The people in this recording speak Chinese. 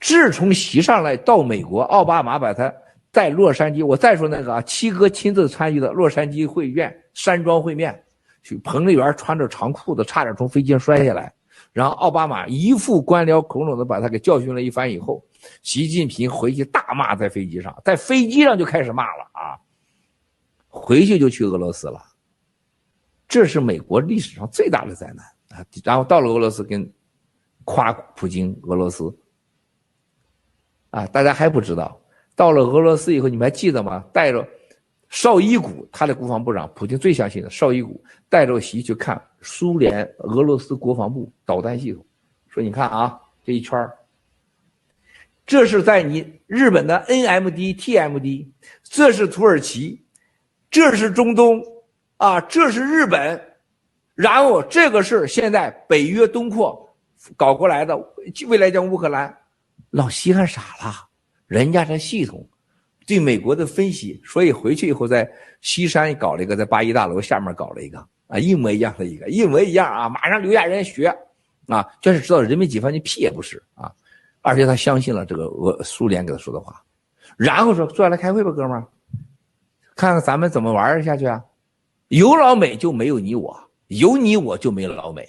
自从习上来到美国，奥巴马把他在洛杉矶，我再说那个啊，七哥亲自参与的洛杉矶会院山庄会面，彭丽媛穿着长裤子差点从飞机上摔下来，然后奥巴马一副官僚孔冷的把他给教训了一番以后，习近平回去大骂，在飞机上就开始骂了啊，回去就去俄罗斯了，这是美国历史上最大的灾难啊！然后到了俄罗斯跟夸普京俄罗斯啊，大家还不知道，到了俄罗斯以后，你们还记得吗？带着绍伊古，他的国防部长，普京最相信的绍伊古，带着习去看苏联俄罗斯国防部导弹系统，说你看啊，这一圈这是在你日本的 NMD、TMD， 这是土耳其，这是中东啊，这是日本，然后这个是现在北约东扩搞过来的，未来将乌克兰。老西看傻了，人家这系统对美国的分析，所以回去以后在西山搞了一个，在八一大楼下面搞了一个啊，一模一样的一个，一模一样啊，马上留下人学啊，就是知道人民解放军屁也不是啊，而且他相信了这个苏联给他说的话，然后说坐下来开会吧，哥们儿，看看咱们怎么玩下去啊？有老美就没有你我，有你我就没有老美。